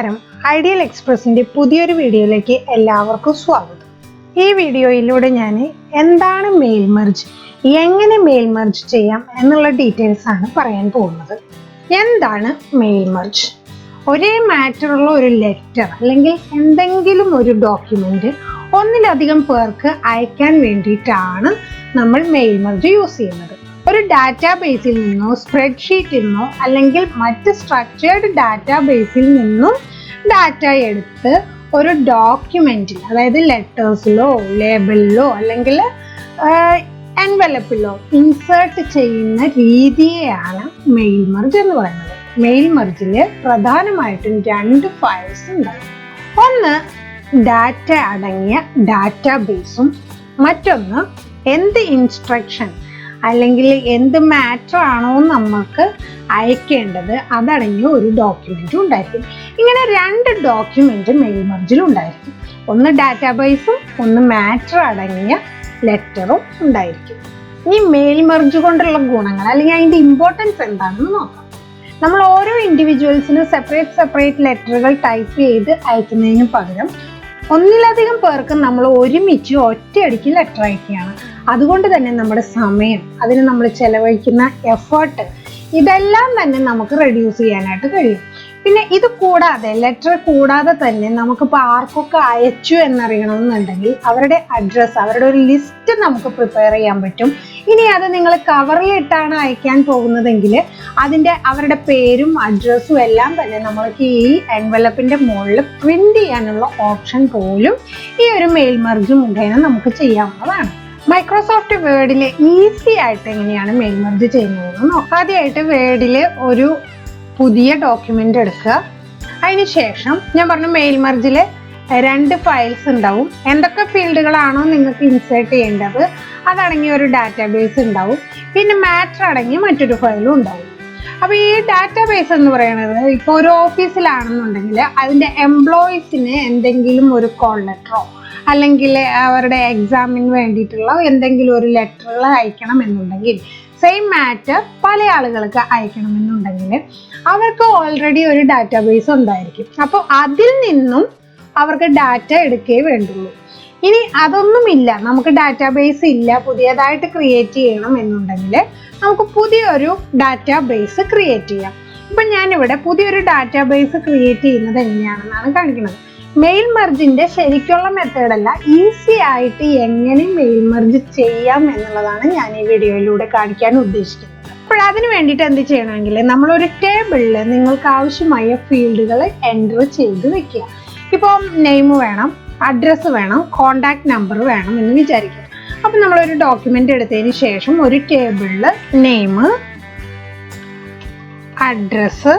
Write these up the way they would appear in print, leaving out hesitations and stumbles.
നമസ്കാരം, ഐഡിയൽ എക്സ്പ്രസിന്റെ പുതിയൊരു വീഡിയോയിലേക്ക് എല്ലാവർക്കും സ്വാഗതം. ഈ വീഡിയോയിലൂടെ ഞാൻ എന്താണ് മെയിൽ മെർജ്, എങ്ങനെ മെയിൽ മെർജ് ചെയ്യാം എന്നുള്ള ഡീറ്റെയിൽസ് ആണ് പറയാൻ പോകുന്നത്. എന്താണ് മെയിൽ മെർജ്? ഒരേ മാറ്ററുള്ള ഒരു ലെറ്റർ അല്ലെങ്കിൽ എന്തെങ്കിലും ഒരു ഡോക്യുമെന്റ് ഒന്നിലധികം പേർക്ക് അയക്കാൻ വേണ്ടിയിട്ടാണ് നമ്മൾ മെയിൽ മെർജ് യൂസ് ചെയ്യുന്നത്. ഒരു ഡാറ്റാബേസിൽ നിന്നോ സ്പ്രെഡ്ഷീറ്റിൽ നിന്നോ അല്ലെങ്കിൽ മറ്റ് സ്ട്രക്ചേർഡ് ഡാറ്റാബേസിൽ നിന്നും ഡാറ്റ എടുത്ത് ഒരു ഡോക്യുമെന്റിൽ, അതായത് ലെറ്റേഴ്സിലോ ലേബലിലോ അല്ലെങ്കിൽ എൻവലപ്പിലോ ഇൻസേർട്ട് ചെയ്യുന്ന രീതിയെയാണ് മെയിൽ മെർജ് എന്ന് പറയുന്നത്. മെയിൽ മെർജിൽ പ്രധാനമായിട്ടും രണ്ട് ഫയൽസ് ഉണ്ടാകും. ഒന്ന് ഡാറ്റ അടങ്ങിയ ഡാറ്റാബേസും മറ്റൊന്ന് എന്ത് ഇൻസ്ട്രക്ഷൻ അല്ലെങ്കിൽ എന്ത് മാറ്റർ ആണോ നമുക്ക് അയക്കേണ്ടത് അതടങ്ങിയ ഒരു ഡോക്യുമെന്റും ഉണ്ടായിരിക്കും. ഇങ്ങനെ രണ്ട് ഡോക്യുമെന്റ് മെയിൽ മെർജിൽ ഉണ്ടായിരിക്കും. ഒന്ന് ഡാറ്റാബേസും ഒന്ന് മാറ്റർ അടങ്ങിയ ലെറ്ററും ഉണ്ടായിരിക്കും. ഇനി മെയിൽ മെർജ് കൊണ്ടുള്ള ഗുണങ്ങൾ അല്ലെങ്കിൽ അതിന്റെ ഇമ്പോർട്ടൻസ് എന്താണെന്ന് നോക്കാം. നമ്മൾ ഓരോ ഇൻഡിവിജ്വൽസിനും സെപ്പറേറ്റ് ലെറ്ററുകൾ ടൈപ്പ് ചെയ്ത് അയക്കുന്നതിന് പകരം ഒന്നിലധികം പേർക്ക് നമ്മൾ ഒരുമിച്ച് ഒറ്റയടിക്ക് ലെറ്റർ അയക്കുകയാണ്. അതുകൊണ്ട് തന്നെ നമ്മുടെ സമയം, അതിന് നമ്മൾ ചെലവഴിക്കുന്ന എഫേർട്ട്, ഇതെല്ലാം തന്നെ നമുക്ക് റെഡ്യൂസ് ചെയ്യാനായിട്ട് കഴിയും. പിന്നെ ഇത് കൂടാതെ, ലെറ്റർ കൂടാതെ തന്നെ നമുക്കിപ്പോൾ ആർക്കൊക്കെ അയച്ചു എന്നറിയണമെന്നുണ്ടെങ്കിൽ അവരുടെ അഡ്രസ്സ്, അവരുടെ ഒരു ലിസ്റ്റ് നമുക്ക് പ്രിപ്പയർ ചെയ്യാൻ പറ്റും. ഇനി അത് നിങ്ങൾ കവറിലിട്ടാണ് അയക്കാൻ പോകുന്നതെങ്കിൽ അവരുടെ പേരും അഡ്രസ്സും എല്ലാം തന്നെ നമ്മൾക്ക് ഈ എൻവലപ്പിന്റെ മുകളിൽ പ്രിന്റ് ചെയ്യാനുള്ള ഓപ്ഷൻ പോലും ഈ ഒരു മെയിൽ മെർജ് മുഖേന നമുക്ക് ചെയ്യാവുന്നതാണ്. മൈക്രോസോഫ്റ്റ് വേർഡിൽ ഈസി ആയിട്ട് എങ്ങനെയാണ് മെയിൽ മെർജ് ചെയ്യുന്നതെന്ന് നോക്കാം. ആദ്യമായിട്ട് വേർഡിൽ ഒരു പുതിയ ഡോക്യുമെന്റ് എടുക്കുക. അതിനുശേഷം ഞാൻ പറഞ്ഞു മെയിൽ മെർജിൽ രണ്ട് ഫയൽസ് ഉണ്ടാവും. എന്തൊക്കെ ഫീൽഡുകളാണോ നിങ്ങൾക്ക് ഇൻസേർട്ട് ചെയ്യേണ്ടത് അതടങ്ങിയ ഒരു ഡാറ്റാബേസ് ഉണ്ടാവും. പിന്നെ മാറ്റർ അടങ്ങിയ മറ്റൊരു ഫയലും ഉണ്ടാവും. അപ്പൊ ഈ ഡാറ്റാബേസ് എന്ന് പറയുന്നത് ഇപ്പോൾ ഒരു ഓഫീസിലാണെന്നുണ്ടെങ്കിൽ അതിന്റെ എംപ്ലോയീസിന് എന്തെങ്കിലും ഒരു കോൾ ലെറ്ററോ അല്ലെങ്കിൽ അവരുടെ എക്സാമിന് വേണ്ടിയിട്ടുള്ള എന്തെങ്കിലും ഒരു ലെറ്ററുകൾ അയക്കണം എന്നുണ്ടെങ്കിൽ, സെയിം മാറ്റർ പല ആളുകൾക്ക് അയക്കണമെന്നുണ്ടെങ്കിൽ അവർക്ക് ഓൾറെഡി ഒരു ഡാറ്റാബേസ് ഉണ്ടായിരിക്കും. അപ്പോൾ അതിൽ നിന്നും അവർക്ക് ഡാറ്റ എടുക്കേ വേണ്ടുള്ളൂ. ഇനി അതൊന്നുമില്ല, നമുക്ക് ഡാറ്റാബേസ് ഇല്ല, പുതിയതായിട്ട് ക്രിയേറ്റ് ചെയ്യണം എന്നുണ്ടെങ്കിൽ നമുക്ക് പുതിയൊരു ഡാറ്റാബേസ് ക്രിയേറ്റ് ചെയ്യാം. ഇപ്പം ഞാനിവിടെ പുതിയൊരു ഡാറ്റാബേസ് ക്രിയേറ്റ് ചെയ്യുന്നത് എങ്ങനെയാണെന്നാണ് കാണിക്കുന്നത്. മെയിൽ മെർജിന്റെ ശരിക്കുള്ള മെത്തേഡല്ല, ഈസി ആയിട്ട് എങ്ങനെ മെയിൽ മെർജ് ചെയ്യാം എന്നുള്ളതാണ് ഞാൻ ഈ വീഡിയോയിലൂടെ കാണിക്കാൻ ഉദ്ദേശിക്കുന്നത്. അപ്പോൾ അതിന് വേണ്ടിയിട്ട് എന്ത് ചെയ്യണമെങ്കിൽ നമ്മളൊരു ടേബിളിൽ നിങ്ങൾക്ക് ആവശ്യമായ ഫീൽഡുകൾ എൻ്റർ ചെയ്ത് വെക്കുക. ഇപ്പോൾ നെയിം വേണം, അഡ്രസ്സ് വേണം, കോണ്ടാക്ട് നമ്പർ വേണം എന്ന് വിചാരിക്കുക. അപ്പം നമ്മളൊരു ഡോക്യുമെന്റ് എടുത്തതിന് ശേഷം ഒരു ടേബിളിൽ നെയിം, അഡ്രസ്സ്,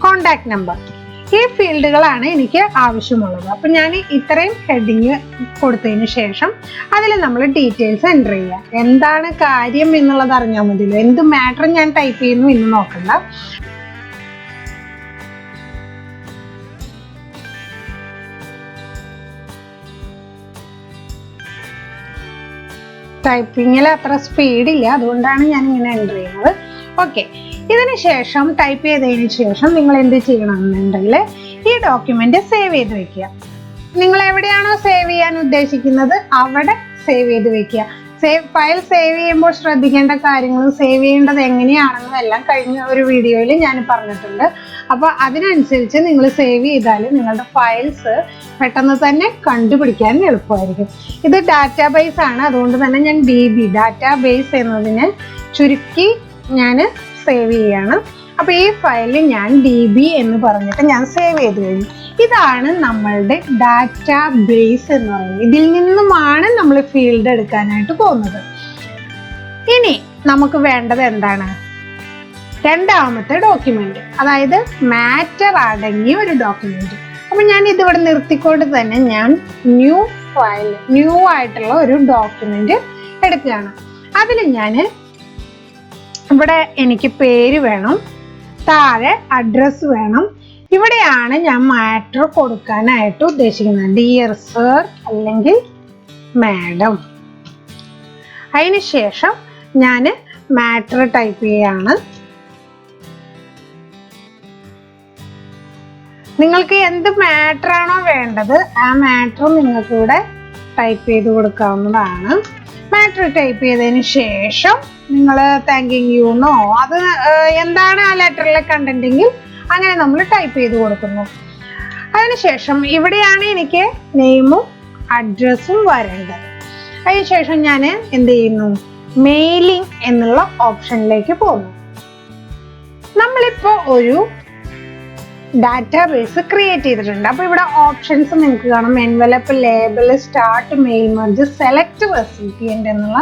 കോണ്ടാക്ട് നമ്പർ, ഈ ഫീൽഡുകളാണ് എനിക്ക് ആവശ്യമുള്ളത്. അപ്പം ഞാൻ ഇത്രയും ഹെഡിങ് കൊടുത്തതിന് ശേഷം അതിൽ നമ്മൾ ഡീറ്റെയിൽസ് എൻ്റർ ചെയ്യുക. എന്താണ് കാര്യം എന്നുള്ളത് അറിഞ്ഞാൽ മതിയല്ലോ. എന്ത് മാറ്റർ ഞാൻ ടൈപ്പ് ചെയ്യുന്നു എന്ന് നോക്കണ്ട. ടൈപ്പിങ്ങിൽ അത്ര സ്പീഡില്ല, അതുകൊണ്ടാണ് ഞാൻ ഇങ്ങനെ എൻ്റർ ചെയ്യുന്നത്. ഓക്കെ, ഇതിന് ശേഷം ടൈപ്പ് ചെയ്തതിന് ശേഷം നിങ്ങൾ എന്ത് ചെയ്യണമെന്നുണ്ടെങ്കിൽ ഈ ഡോക്യുമെന്റ് സേവ് ചെയ്ത് വെക്കുക. നിങ്ങൾ എവിടെയാണോ സേവ് ചെയ്യാൻ ഉദ്ദേശിക്കുന്നത് അവിടെ സേവ് ചെയ്ത് വെക്കുക. ഫയൽ സേവ് ചെയ്യുമ്പോൾ ശ്രദ്ധിക്കേണ്ട കാര്യങ്ങളും സേവ് ചെയ്യേണ്ടത് എങ്ങനെയാണെന്നും എല്ലാം കഴിഞ്ഞ ഒരു വീഡിയോയിൽ ഞാൻ പറഞ്ഞിട്ടുണ്ട്. അപ്പോൾ അതിനനുസരിച്ച് നിങ്ങൾ സേവ് ചെയ്താൽ നിങ്ങളുടെ ഫയൽസ് പെട്ടെന്ന് തന്നെ കണ്ടുപിടിക്കാൻ എളുപ്പമായിരിക്കും. ഇത് ഡാറ്റാബേസ് ആണ്, അതുകൊണ്ട് തന്നെ ഞാൻ ഡാറ്റാബേസ് എന്നതിനെ ചുരുക്കി ഞാൻ സേവ് ചെയ്യാണ്. അപ്പോൾ ഈ ഫയലിൽ ഞാൻ DB എന്ന് പറഞ്ഞിട്ട് ഞാൻ സേവ് ചെയ്ത് കഴിഞ്ഞു. ഇതാണ് നമ്മളുടെ ഡാറ്റാബേസ് എന്ന് പറയുന്നത്. ഇതിൽ നിന്നുമാണ് നമ്മൾ ഫീൽഡ് എടുക്കാനായിട്ട് പോകുന്നത്. ഇനി നമുക്ക് വേണ്ടത് എന്താണ്? രണ്ടാമത്തെ ഡോക്യുമെന്റ്, അതായത് മാറ്റർ അടങ്ങിയ ഒരു ഡോക്യുമെന്റ്. അപ്പൊ ഞാൻ ഇതിവിടെ നിർത്തിക്കൊണ്ട് തന്നെ ഞാൻ ന്യൂ ആയിട്ടുള്ള ഒരു ഡോക്യുമെന്റ് എടുക്കുകയാണ്. അതിൽ ഞാൻ ഇവിടെ എനിക്ക് പേര് വേണം, താഴെ അഡ്രസ്സ് വേണം. ഇവിടെയാണ് ഞാൻ മാറ്റർ കൊടുക്കാനായിട്ട് ഉദ്ദേശിക്കുന്നത്. ഡിയർ സർ അല്ലെങ്കിൽ മാഡം. അതിനുശേഷം ഞാൻ മാറ്റർ ടൈപ്പ് ചെയ്യാണ്. നിങ്ങൾക്ക് എന്ത് മാറ്റർ ആണോ വേണ്ടത് ആ മാറ്റർ നിങ്ങൾക്ക് ഇവിടെ ടൈപ്പ് ചെയ്ത് കൊടുക്കാവുന്നതാണ്. മാറ്റർ ടൈപ്പ് ചെയ്തതിന് ശേഷം നിങ്ങൾ താങ്കിങ് യു എന്നോ അത് എന്താണ് ആ ലെറ്ററിലെ കണ്ടന്റെങ്കിൽ അങ്ങനെ നമ്മൾ ടൈപ്പ് ചെയ്ത് കൊടുക്കുന്നു. അതിനുശേഷം ഇവിടെയാണ് എനിക്ക് നെയിമും അഡ്രസ്സും വരേണ്ടത്. അതിനുശേഷം ഞാൻ എന്ത് ചെയ്യുന്നു, മെയിലിംഗ് എന്നുള്ള ഓപ്ഷനിലേക്ക് പോകുന്നു. നമ്മളിപ്പോ ഒരു ഡാറ്റാബേസ് ക്രിയേറ്റ് ചെയ്തിട്ടുണ്ട്. അപ്പൊ ഇവിടെ ഓപ്ഷൻസ് നിങ്ങൾക്ക് കാണാം. Envelope, label, start, mail merge, select recipient എന്നുള്ള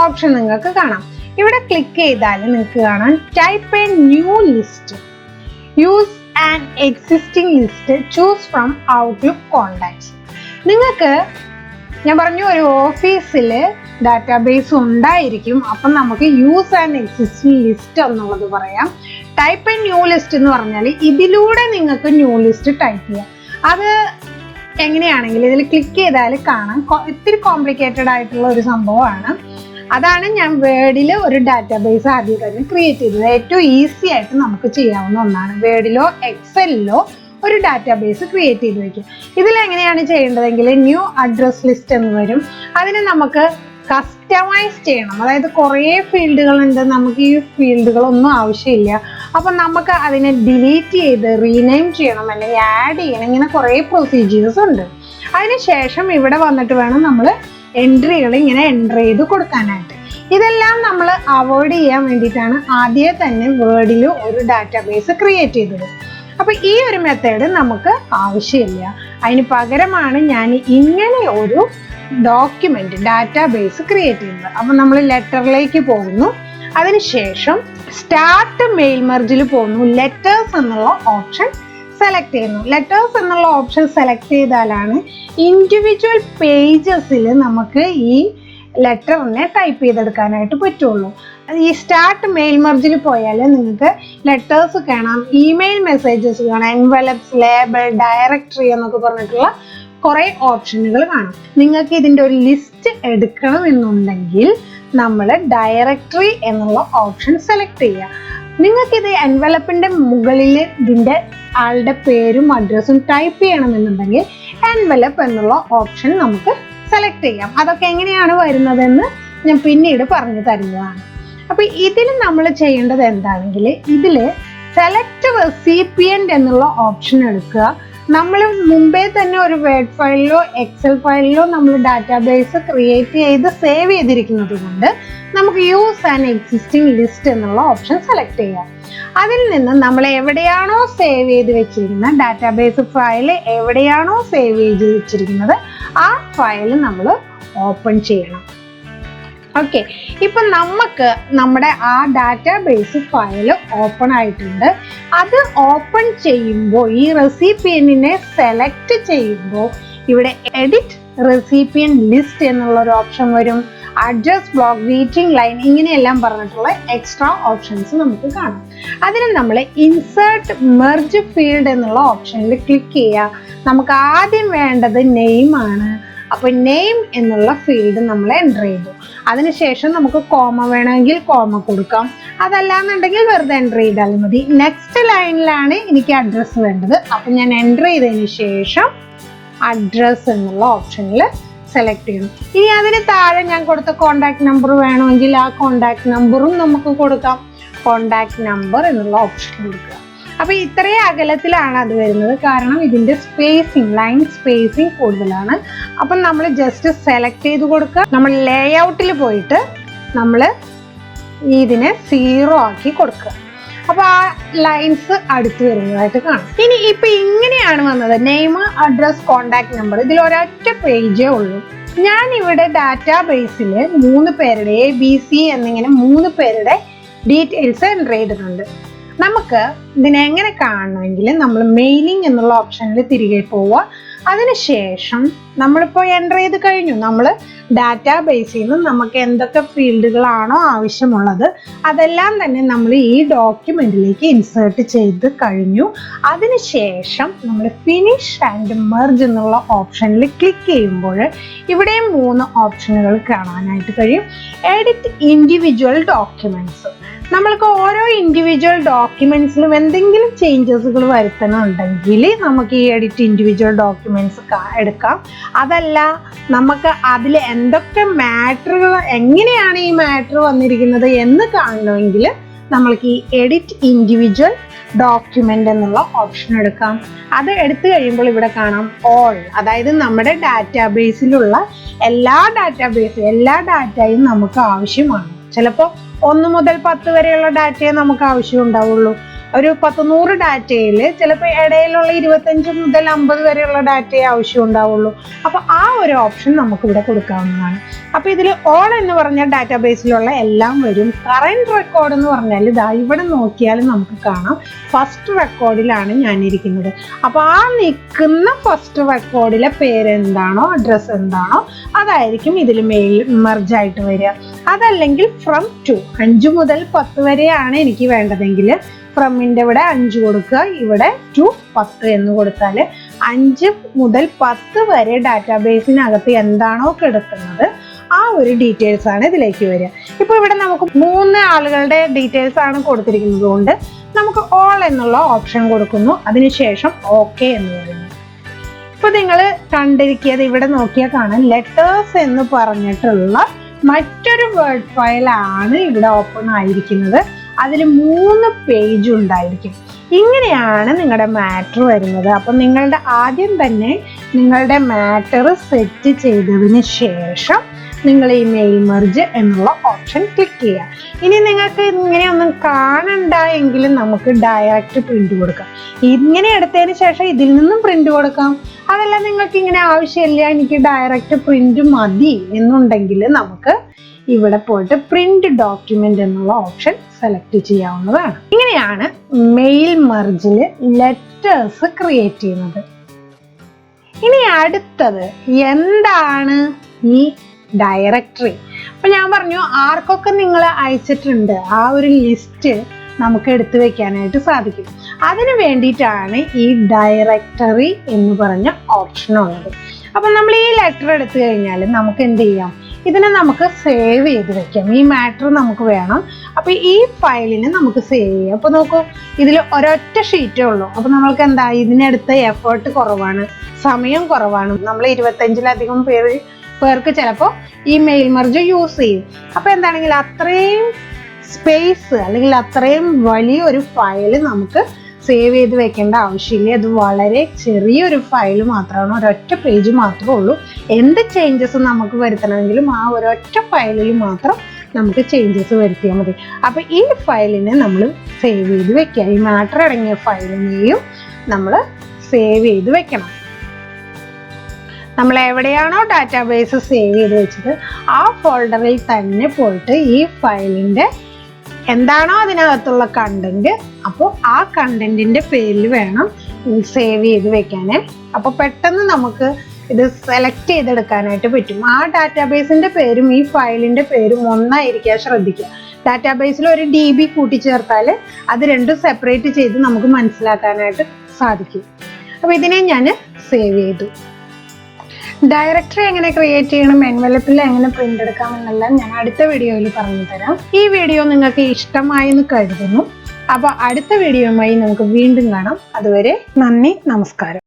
ഓപ്ഷൻ നിങ്ങൾക്ക് കാണാം. ഇവിടെ ക്ലിക്ക് ചെയ്താൽ നിങ്ങൾക്ക് കാണാം type a new list, use an existing list, choose from Outlook contacts. നിങ്ങൾക്ക് ഞാൻ പറഞ്ഞു ഒരു ഓഫീസിൽ ഡാറ്റാബേസ് ഉണ്ടായിരിക്കും. അപ്പം നമുക്ക് യൂസ് ആൻഡ് എക്സിസ്റ്റിംഗ് ലിസ്റ്റ് എന്നുള്ളത് പറയാം. ടൈപ്പ് എ ന്യൂ ലിസ്റ്റ് എന്ന് പറഞ്ഞാൽ ഇതിലൂടെ നിങ്ങൾക്ക് ന്യൂ ലിസ്റ്റ് ടൈപ്പ് ചെയ്യാം. അത് എങ്ങനെയാണെങ്കിൽ ഇതിൽ ക്ലിക്ക് ചെയ്താൽ കാണാം ഇത്തിരി കോംപ്ലിക്കേറ്റഡ് ആയിട്ടുള്ള ഒരു സംഭവമാണ്. അതാണ് ഞാൻ വേർഡിൽ ഒരു ഡാറ്റാബേസ് ആദ്യം തന്നെ ക്രിയേറ്റ് ചെയ്തത്. ഏറ്റവും ഈസി ആയിട്ട് നമുക്ക് ചെയ്യാവുന്ന ഒന്നാണ്. വേർഡിലോ എക്സലിലോ ഒരു ഡാറ്റാബേസ് ക്രിയേറ്റ് ചെയ്ത് വയ്ക്കുക. ഇതിലെങ്ങനെയാണ് ചെയ്യേണ്ടതെങ്കിൽ ന്യൂ അഡ്രസ് ലിസ്റ്റ് എന്ന് വരും. അതിന് നമുക്ക് കസ്റ്റമൈസ് ചെയ്യണം. അതായത് കുറേ ഫീൽഡുകളുണ്ട്, നമുക്ക് ഈ ഫീൽഡുകളൊന്നും ആവശ്യമില്ല. അപ്പം നമുക്ക് അതിനെ ഡിലീറ്റ് ചെയ്ത് റീനെയിം ചെയ്യണം, അല്ലെങ്കിൽ ആഡ് ചെയ്യണം. ഇങ്ങനെ കുറേ പ്രൊസീജിയേഴ്സ് ഉണ്ട്. അതിനുശേഷം ഇവിടെ വന്നിട്ട് വേണം നമ്മൾ എൻട്രികൾ ഇങ്ങനെ എൻ്റർ ചെയ്ത് കൊടുക്കാനായിട്ട്. ഇതെല്ലാം നമ്മൾ അവോയ്ഡ് ചെയ്യാൻ വേണ്ടിയിട്ടാണ് ആദ്യമേ തന്നെ വേർഡിൽ ഒരു ഡാറ്റാബേസ് ക്രിയേറ്റ് ചെയ്തത്. അപ്പൊ ഈ ഒരു മെത്തേഡ് നമുക്ക് ആവശ്യമില്ല. അതിന് പകരമാണ് ഞാൻ ഇങ്ങനെ ഒരു ഡോക്യുമെന്റ് ഡാറ്റാബേസ് ക്രിയേറ്റ് ചെയ്യുന്നത്. അപ്പൊ നമ്മൾ ലെറ്ററിലേക്ക് പോകുന്നു. അതിനുശേഷം സ്റ്റാർട്ട് മെയിൽ മെർജിൽ പോകുന്നു. ലെറ്റേഴ്സ് എന്നുള്ള ഓപ്ഷൻ സെലക്ട് ചെയ്യുന്നു. ലെറ്റേഴ്സ് എന്നുള്ള ഓപ്ഷൻ സെലക്ട് ചെയ്താലാണ് ഇൻഡിവിജ്വൽ പേജസിൽ നമുക്ക് ഈ ലെറ്ററിനെ ടൈപ്പ് ചെയ്തെടുക്കാനായിട്ട് പറ്റുള്ളൂ. ഈ സ്റ്റാർട്ട് മെയിൽ മെർജിൽ പോയാൽ നിങ്ങൾക്ക് ലെറ്റേഴ്സ് കാണാം, ഇമെയിൽ മെസ്സേജസ് കാണാം, എൻവലപ്സ്, ലേബൽ, ഡയറക്ടറി എന്നൊക്കെ പറഞ്ഞിട്ടുള്ള കുറെ ഓപ്ഷനുകൾ കാണാം. നിങ്ങൾക്ക് ഇതിൻ്റെ ഒരു ലിസ്റ്റ് എടുക്കണം എന്നുണ്ടെങ്കിൽ നമ്മൾ ഡയറക്ടറി എന്നുള്ള ഓപ്ഷൻ സെലക്ട് ചെയ്യുക. നിങ്ങൾക്കിത് എൻവലപ്പിന്റെ മുകളിൽ ഇതിൻ്റെ ആളുടെ പേരും അഡ്രസ്സും ടൈപ്പ് ചെയ്യണമെന്നുണ്ടെങ്കിൽ എൻവലപ്പ് എന്നുള്ള ഓപ്ഷൻ നമുക്ക് സെലക്ട് ചെയ്യാം. അതൊക്കെ എങ്ങനെയാണ് വരുന്നതെന്ന് ഞാൻ പിന്നീട് പറഞ്ഞു തരുന്നതാണ്. അപ്പൊ ഇതിൽ നമ്മൾ ചെയ്യേണ്ടത് എന്താണെങ്കിൽ ഇതിൽ സെലക്ട് റെസിപ്പിയന്റ് എന്നുള്ള ഓപ്ഷൻ എടുക്കുക. നമ്മൾ മുമ്പേ തന്നെ ഒരു വേർഡ് ഫയലിലോ എക്സൽ ഫയലിലോ നമ്മൾ ഡാറ്റാബേസ് ക്രിയേറ്റ് ചെയ്ത് സേവ് ചെയ്തിരിക്കുന്നത് കൊണ്ട് നമുക്ക് യൂസ് ആൻഡ് എക്സിസ്റ്റിംഗ് ലിസ്റ്റ് എന്നുള്ള ഓപ്ഷൻ സെലക്ട് ചെയ്യാം. അതിൽ നിന്ന് നമ്മൾ എവിടെയാണോ സേവ് ചെയ്ത് വെച്ചിരിക്കുന്നത്, ഡാറ്റാബേസ് ഫയൽ എവിടെയാണോ സേവ് ചെയ്ത് വെച്ചിരിക്കുന്നത് ആ ഫയൽ നമ്മൾ ഓപ്പൺ ചെയ്യണം. ഓക്കെ, ഇപ്പൊ നമുക്ക് നമ്മുടെ ആ ഡാറ്റാബേസ് ഫയൽ ഓപ്പൺ ആയിട്ടുണ്ട്. അത് ഓപ്പൺ ചെയ്യുമ്പോൾ ഈ റെസിപ്പിയന്റിനെ സെലക്ട് ചെയ്യുമ്പോൾ ഇവിടെ എഡിറ്റ് റെസിപ്പിയൻ ലിസ്റ്റ് എന്നുള്ള ഒരു ഓപ്ഷൻ വരും. അഡ്രസ് ബ്ലോക്ക്, റീറ്റിംഗ് ലൈൻ, ഇങ്ങനെയെല്ലാം പറഞ്ഞിട്ടുള്ള എക്സ്ട്രാ ഓപ്ഷൻസ് നമുക്ക് കാണാം. അതിന് നമ്മൾ ഇൻസേർട്ട് മെർജ് ഫീൽഡ് എന്നുള്ള ഓപ്ഷനിൽ ക്ലിക്ക് ചെയ്യുക. നമുക്ക് ആദ്യം വേണ്ടത് നെയിം ആണ്. അപ്പൊ നെയിം എന്നുള്ള ഫീൽഡ് നമ്മൾ എൻ്റർ ചെയ്തു. അതിനുശേഷം നമുക്ക് കോമ വേണമെങ്കിൽ കോമ കൊടുക്കാം, അതല്ലാന്നുണ്ടെങ്കിൽ വെറുതെ എൻ്റർ ചെയ്താലും മതി. നെക്സ്റ്റ് ലൈനിലാണ് എനിക്ക് അഡ്രസ്സ് വേണ്ടത്. അപ്പൊ ഞാൻ എൻ്റർ ചെയ്തതിന് ശേഷം അഡ്രസ്സ് എന്നുള്ള ഓപ്ഷനിൽ സെലക്ട് ചെയ്യണം. ഇനി അതിന് താഴെ ഞാൻ കൊടുത്ത കോണ്ടാക്ട് നമ്പർ വേണമെങ്കിൽ ആ കോണ്ടാക്ട് നമ്പറും നമുക്ക് കൊടുക്കാം. കോണ്ടാക്ട് നമ്പർ എന്നുള്ള ഓപ്ഷൻ കൊടുക്കുക. അപ്പൊ ഇത്രയും അകലത്തിലാണ് അത് വരുന്നത്, കാരണം ഇതിന്റെ സ്പേസിങ്, ലൈൻ സ്പേസിങ് കൂടുതലാണ്. അപ്പം നമ്മൾ ജസ്റ്റ് സെലക്ട് ചെയ്ത് കൊടുക്കുക. നമ്മൾ ലേഔട്ടിൽ പോയിട്ട് നമ്മൾ ഇതിനെ 0 ആക്കി കൊടുക്കുക. അപ്പൊ ആ ലൈൻസ് അടുത്ത് വരുന്നതായിട്ട് കാണാം. ഇനി ഇപ്പൊ ഇങ്ങനെയാണ് വന്നത്, നെയിം, അഡ്രസ്, കോണ്ടാക്ട് നമ്പർ. ഇതിൽ ഒരൊറ്റ പേജേ ഉള്ളൂ. ഞാൻ ഇവിടെ ഡാറ്റാബേസിൽ 3 പേരുടെ ABC എന്നിങ്ങനെ 3 പേരുടെ ഡീറ്റെയിൽസ് എൻ്റർ ചെയ്തിട്ടുണ്ട്. നമുക്ക് ഇതിനെ എങ്ങനെ കാണണമെങ്കിൽ നമ്മൾ മെയിലിംഗ് എന്നുള്ള ഓപ്ഷനിൽ തിരികെ പോവുക. അതിനുശേഷം നമ്മളിപ്പോൾ എൻ്റർ ചെയ്ത് കഴിഞ്ഞു. നമ്മൾ ഡാറ്റാബേസിൽ നിന്ന് നമുക്ക് എന്തൊക്കെ ഫീൽഡുകളാണോ ആവശ്യമുള്ളത് അതെല്ലാം തന്നെ നമ്മൾ ഈ ഡോക്യുമെന്റിലേക്ക് ഇൻസേർട്ട് ചെയ്ത് കഴിഞ്ഞു. അതിനുശേഷം നമ്മൾ ഫിനിഷ് ആൻഡ് മെർജ് എന്നുള്ള ഓപ്ഷനിൽ ക്ലിക്ക് ചെയ്യുമ്പോൾ ഇവിടെയും 3 ഓപ്ഷനുകൾ കാണാനായിട്ട് കഴിയും. എഡിറ്റ് ഇൻഡിവിജ്വൽ ഡോക്യുമെന്റ്സ്, നമ്മൾക്ക് ഓരോ ഇൻഡിവിജ്വൽ ഡോക്യുമെന്റ്സിലും എന്തെങ്കിലും ചേഞ്ചസുകൾ വരുത്തണമെന്നുണ്ടെങ്കിൽ നമുക്ക് ഈ എഡിറ്റ് ഇൻഡിവിജ്വൽ ഡോക്യുമെന്റ്സ് എടുക്കാം. അതല്ല നമുക്ക് അതിൽ എന്തൊക്കെ മാറ്ററുകൾ, എങ്ങനെയാണ് ഈ മാറ്റർ വന്നിരിക്കുന്നത് എന്ന് കാണണമെങ്കിൽ നമ്മൾക്ക് ഈ എഡിറ്റ് ഇൻഡിവിജ്വൽ ഡോക്യുമെന്റ് എന്നുള്ള ഓപ്ഷൻ എടുക്കാം. അത് എടുത്തു കഴിയുമ്പോൾ ഇവിടെ കാണാം ഓൾ, അതായത് നമ്മുടെ ഡാറ്റാബേസിലുള്ള എല്ലാ ഡാറ്റയും നമുക്ക് ആവശ്യമാണ്. ചിലപ്പോൾ 1 മുതൽ 10 വരെയുള്ള ഡാറ്റയെ നമുക്ക് ആവശ്യം ഉണ്ടാവുള്ളൂ. ഒരു 100 ഡാറ്റയിൽ ചിലപ്പോൾ ഇടയിലുള്ള 25 മുതൽ 50 വരെയുള്ള ഡാറ്റയെ ആവശ്യം ഉണ്ടാവുള്ളൂ. അപ്പോൾ ആ ഒരു ഓപ്ഷൻ നമുക്ക് ഇവിടെ കൊടുക്കാവുന്നതാണ്. അപ്പോൾ ഇതിൽ ഓൾ എന്ന് പറഞ്ഞ ഡാറ്റാബേസിലുള്ള എല്ലാം വരും. കറന്റ് റെക്കോർഡ് എന്ന് പറഞ്ഞാൽ ഇതാ ഇവിടെ നോക്കിയാൽ നമുക്ക് കാണാം ഫസ്റ്റ് റെക്കോർഡിലാണ് ഞാനിരിക്കുന്നത്. അപ്പോൾ ആ നിൽക്കുന്ന ഫസ്റ്റ് റെക്കോർഡിലെ പേരെന്താണോ അഡ്രസ്സ് എന്താണോ അതായിരിക്കും ഇതിൽ മെർജ് ആയിട്ട് വരിക. അതല്ലെങ്കിൽ ഫ്രം ടു 5 മുതൽ 10 വരെയാണ് എനിക്ക് വേണ്ടതെങ്കിൽ ഫ്രമിൻ്റെ ഇവിടെ 5 കൊടുക്കുക, ഇവിടെ ടു 10 എന്ന് കൊടുത്താൽ 5 മുതൽ 10 വരെ ഡാറ്റാബേസിനകത്ത് എന്താണോ കിടക്കുന്നത് ആ ഒരു ഡീറ്റെയിൽസ് ആണ് ഇതിലേക്ക് വരിക. ഇപ്പോൾ ഇവിടെ നമുക്ക് 3 ആളുകളുടെ ഡീറ്റെയിൽസ് ആണ് കൊടുത്തിരിക്കുന്നത് കൊണ്ട് നമുക്ക് ഓൾ എന്നുള്ള ഓപ്ഷൻ കൊടുക്കുന്നു. അതിനുശേഷം ഓക്കെ എന്ന് പറയുന്നു. ഇപ്പോൾ നിങ്ങൾ കണ്ടിരിക്കുന്നത് ഇവിടെ നോക്കിയാൽ കാണാൻ ലെറ്റേഴ്സ് എന്ന് പറഞ്ഞിട്ടുള്ള മറ്റൊരു വേർഡ് ഫയലാണ് ഇവിടെ ഓപ്പൺ ആയിരിക്കുന്നത്. അതിൽ 3 പേജ് ഉണ്ടായിരിക്കും. ഇങ്ങനെയാണ് നിങ്ങളുടെ മാറ്റർ വരുന്നത്. അപ്പം നിങ്ങളുടെ ആദ്യം തന്നെ നിങ്ങളുടെ മാറ്റർ സെറ്റ് ചെയ്തതിന് ശേഷം നിങ്ങൾ ഈ മെയിൽ മെർജ് എന്നുള്ള ഓപ്ഷൻ ക്ലിക്ക് ചെയ്യുക. ഇനി നിങ്ങൾക്ക് ഇങ്ങനെയൊന്നും കാണണ്ട എങ്കിലും നമുക്ക് ഡയറക്റ്റ് പ്രിന്റ് കൊടുക്കാം. ഇങ്ങനെ എടുത്തതിന് ശേഷം ഇതിൽ നിന്നും പ്രിന്റ് കൊടുക്കാം. അതല്ല നിങ്ങൾക്ക് ഇങ്ങനെ ആവശ്യമില്ല, എനിക്ക് ഡയറക്റ്റ് പ്രിന്റ് മതി എന്നുണ്ടെങ്കിൽ നമുക്ക് ഇവിടെ പോയിട്ട് പ്രിന്റ് ഡോക്യുമെന്റ് എന്നുള്ള ഓപ്ഷൻ സെലക്ട് ചെയ്യാവുന്നതാണ്. ഇങ്ങനെയാണ് മെയിൽ മെർജിൽ ലെറ്റേഴ്സ് ക്രിയേറ്റ് ചെയ്യുന്നത്. ഇനി അടുത്തത് എന്താണ് ഈ ഡയറക്ടറി? അപ്പൊ ഞാൻ പറഞ്ഞു ആർക്കൊക്കെ നിങ്ങൾ അയച്ചിട്ടുണ്ട് ആ ഒരു ലിസ്റ്റ് നമുക്ക് എടുത്തു വെക്കാനായിട്ട് സാധിക്കും. അതിന് വേണ്ടിയിട്ടാണ് ഈ ഡയറക്ടറി എന്ന് പറഞ്ഞ ഓപ്ഷൻ ഉള്ളത്. അപ്പൊ നമ്മൾ ഈ ലെറ്റർ എടുത്തു കഴിഞ്ഞാൽ നമുക്ക് എന്ത് ചെയ്യാം, ഇതിനെ നമുക്ക് സേവ് ചെയ്ത് വെക്കാം. ഈ മാറ്റർ നമുക്ക് വേണം. അപ്പൊ ഈ ഫയലിനെ നമുക്ക് സേവ് ചെയ്യാം. അപ്പൊ നോക്കൂ, ഇതിൽ ഒരൊറ്റ ഷീറ്റേ ഉള്ളൂ. അപ്പൊ നമ്മൾക്ക് എന്താ, ഇതിനെടുത്ത എഫേർട്ട് കുറവാണ്, സമയം കുറവാണ്. നമ്മൾ 25-ലധികം പേർക്ക് ചിലപ്പോൾ ഈ മെയിൽ മെർജ് യൂസ് ചെയ്യും. അപ്പൊ എന്താണെങ്കിൽ അത്രയും സ്പേസ് അല്ലെങ്കിൽ അത്രയും വലിയൊരു ഫയൽ നമുക്ക് സേവ് ചെയ്ത് വെക്കേണ്ട ആവശ്യമില്ല. അത് വളരെ ചെറിയൊരു ഫയൽ മാത്രമാണ്, ഒരൊറ്റ പേജ് മാത്രമേ ഉള്ളൂ. എന്ത് ചേഞ്ചസ് നമുക്ക് വരുത്തണമെങ്കിലും ആ ഒരൊറ്റ ഫയലിൽ മാത്രം നമുക്ക് ചേഞ്ചസ് വരുത്തിയാൽ മതി. അപ്പൊ ഈ ഫയലിനെ നമ്മൾ സേവ് ചെയ്ത് വെക്കുക. ഈ മാറ്റർ അടങ്ങിയ ഫയലിനെയും നമ്മൾ സേവ് ചെയ്ത് വെക്കണം. നമ്മൾ എവിടെയാണോ ഡാറ്റാബേസ് സേവ് ചെയ്ത് വെച്ചത് ആ ഫോൾഡറിൽ തന്നെ പോയിട്ട് ഈ ഫയലിൻ്റെ എന്താണോ അതിനകത്തുള്ള കണ്ടന്റ്, അപ്പോൾ ആ കണ്ടന്റിന്റെ പേരിൽ വേണം സേവ് ചെയ്ത് വെക്കാൻ. അപ്പോൾ പെട്ടെന്ന് നമുക്ക് ഇത് സെലക്ട് ചെയ്തെടുക്കാനായിട്ട് പറ്റും. ആ ഡാറ്റാബേസിന്റെ പേരും ഈ ഫയലിന്റെ പേരും ഒന്നായിരിക്കാൻ ശ്രദ്ധിക്കുക. ഡാറ്റാബേസിൽ ഒരു DB കൂട്ടിച്ചേർത്താൽ അത് രണ്ടും സെപ്പറേറ്റ് ചെയ്ത് നമുക്ക് മനസ്സിലാക്കാനായിട്ട് സാധിക്കും. അപ്പോൾ ഇതിനെ ഞാൻ സേവ് ചെയ്തു. ഡയറക്ടറി എങ്ങനെ ക്രിയേറ്റ് ചെയ്യണം, എൻവലപ്പിൽ എങ്ങനെ പ്രിന്റ് എടുക്കാം എന്നെല്ലാം ഞാൻ അടുത്ത വീഡിയോയിൽ പറഞ്ഞു തരാം. ഈ വീഡിയോ നിങ്ങൾക്ക് ഇഷ്ടമായി എന്ന് കരുതുന്നു. അപ്പോൾ അടുത്ത വീഡിയോയുമായി നമുക്ക് വീണ്ടും കാണാം. അതുവരെ നന്ദി, നമസ്കാരം.